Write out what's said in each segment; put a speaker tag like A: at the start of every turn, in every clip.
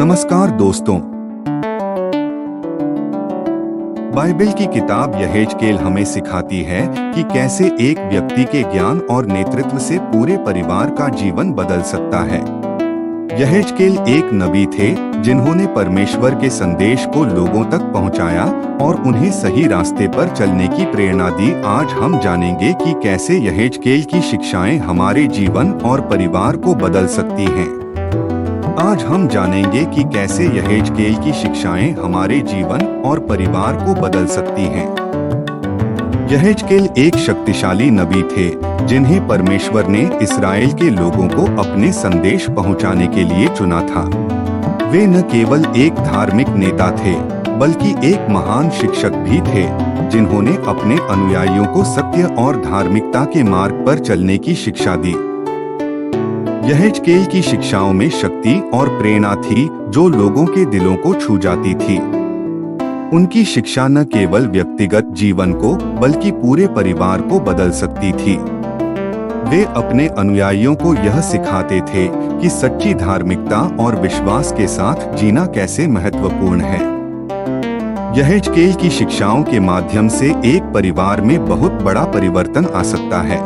A: नमस्कार दोस्तों। बाइबल की किताब यहेजकेल हमें सिखाती है कि कैसे एक व्यक्ति के ज्ञान और नेतृत्व से पूरे परिवार का जीवन बदल सकता है। यहेजकेल एक नबी थे जिन्होंने परमेश्वर के संदेश को लोगों तक पहुंचाया और उन्हें सही रास्ते पर चलने की प्रेरणा दी। आज हम जानेंगे कि कैसे यहेजकेल की शिक्षाएं हमारे जीवन और परिवार को बदल सकती हैं। आज हम जानेंगे कि कैसे यहेजकेल की शिक्षाएं हमारे जीवन और परिवार को बदल सकती हैं। यहेजकेल एक शक्तिशाली नबी थे जिन्हें परमेश्वर ने इस्राएल के लोगों को अपने संदेश पहुंचाने के लिए चुना था। वे न केवल एक धार्मिक नेता थे बल्कि एक महान शिक्षक भी थे जिन्होंने अपने अनुयायियों को सत्य और धार्मिकता के मार्ग पर चलने की शिक्षा दी। यहेजकेल की शिक्षाओं में शक्ति और प्रेरणा थी जो लोगों के दिलों को छू जाती थी। उनकी शिक्षा न केवल व्यक्तिगत जीवन को बल्कि पूरे परिवार को बदल सकती थी। वे अपने अनुयायियों को यह सिखाते थे कि सच्ची धार्मिकता और विश्वास के साथ जीना कैसे महत्वपूर्ण है। यहेजकेल की शिक्षाओं के माध्यम से एक परिवार में बहुत बड़ा परिवर्तन आ सकता है।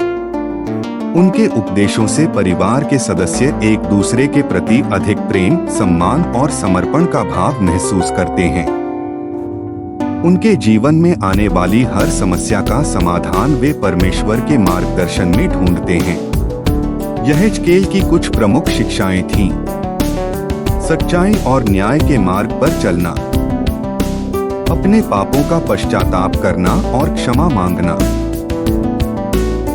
A: उनके उपदेशों से परिवार के सदस्य एक दूसरे के प्रति अधिक प्रेम, सम्मान और समर्पण का भाव महसूस करते हैं। उनके जीवन में आने वाली हर समस्या का समाधान वे परमेश्वर के मार्गदर्शन में ढूंढते हैं। यहेजकेल की कुछ प्रमुख शिक्षाएं थीं। सच्चाई और न्याय के मार्ग पर चलना, अपने पापों का पश्चाताप करना और क्षमा मांगना,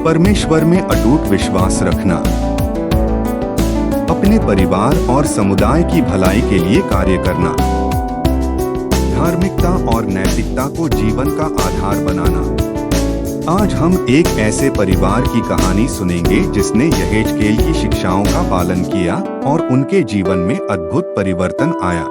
A: परमेश्वर में अटूट विश्वास रखना, अपने परिवार और समुदाय की भलाई के लिए कार्य करना, धार्मिकता और नैतिकता को जीवन का आधार बनाना। आज हम एक ऐसे परिवार की कहानी सुनेंगे जिसने यहेजकेल की शिक्षाओं का पालन किया और उनके जीवन में अद्भुत परिवर्तन आया।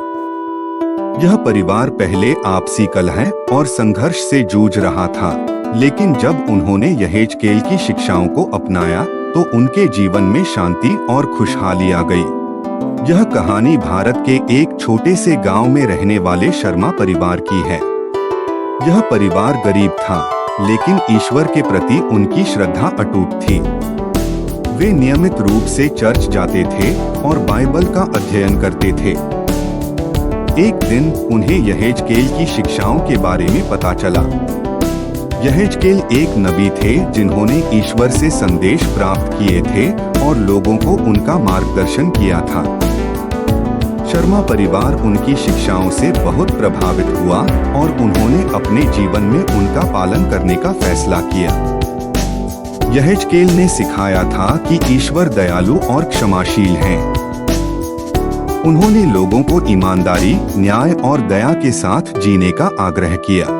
A: यह परिवार पहले आपसी कलह और संघर्ष से जूझ रहा था, लेकिन जब उन्होंने यहेजकेल की शिक्षाओं को अपनाया तो उनके जीवन में शांति और खुशहाली आ गई। यह कहानी भारत के एक छोटे से गांव में रहने वाले शर्मा परिवार की है। यह परिवार गरीब था, लेकिन ईश्वर के प्रति उनकी श्रद्धा अटूट थी। वे नियमित रूप से चर्च जाते थे और बाइबल का अध्ययन करते थे। एक दिन उन्हें यहेजकेल की शिक्षाओं के बारे में पता चला। यहेजकेल एक नबी थे जिन्होंने ईश्वर से संदेश प्राप्त किए थे और लोगों को उनका मार्गदर्शन किया था। शर्मा परिवार उनकी शिक्षाओं से बहुत प्रभावित हुआ और उन्होंने अपने जीवन में उनका पालन करने का फैसला किया। यहेजकेल ने सिखाया था कि ईश्वर दयालु और क्षमाशील हैं। उन्होंने लोगों को ईमानदारी, न्याय और दया के साथ जीने का आग्रह किया।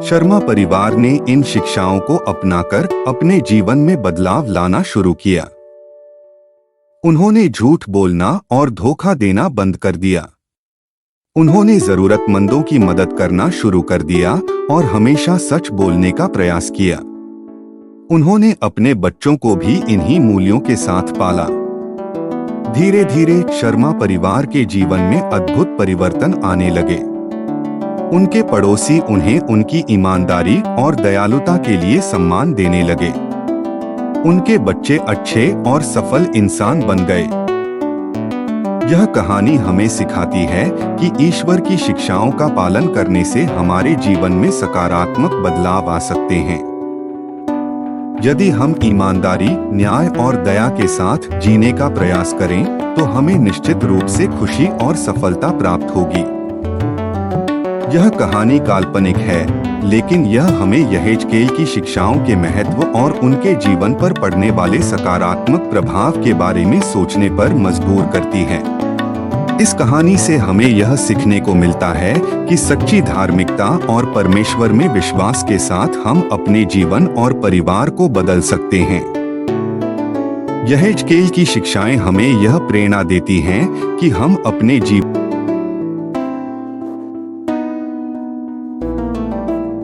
A: शर्मा परिवार ने इन शिक्षाओं को अपनाकर अपने जीवन में बदलाव लाना शुरू किया। उन्होंने झूठ बोलना और धोखा देना बंद कर दिया। उन्होंने जरूरतमंदों की मदद करना शुरू कर दिया और हमेशा सच बोलने का प्रयास किया। उन्होंने अपने बच्चों को भी इन्हीं मूल्यों के साथ पाला। धीरे धीरे शर्मा परिवार के जीवन में अद्भुत परिवर्तन आने लगे। उनके पड़ोसी उन्हें उनकी ईमानदारी और दयालुता के लिए सम्मान देने लगे। उनके बच्चे अच्छे और सफल इंसान बन गए। यह कहानी हमें सिखाती है कि ईश्वर की शिक्षाओं का पालन करने से हमारे जीवन में सकारात्मक बदलाव आ सकते हैं। यदि हम ईमानदारी, न्याय और दया के साथ जीने का प्रयास करें, तो हमें निश्चित रूप से खुशी और सफलता प्राप्त होगी। यह कहानी काल्पनिक है, लेकिन यह हमें यहेजकेल की शिक्षाओं के महत्व और उनके जीवन पर पड़ने वाले सकारात्मक प्रभाव के बारे में सोचने पर मजबूर करती है। इस कहानी से हमें यह सीखने को मिलता है कि सच्ची धार्मिकता और परमेश्वर में विश्वास के साथ हम अपने जीवन और परिवार को बदल सकते हैं। यहेजकेल की शिक्षाएं हमें यह प्रेरणा देती हैं कि हम अपने जीवन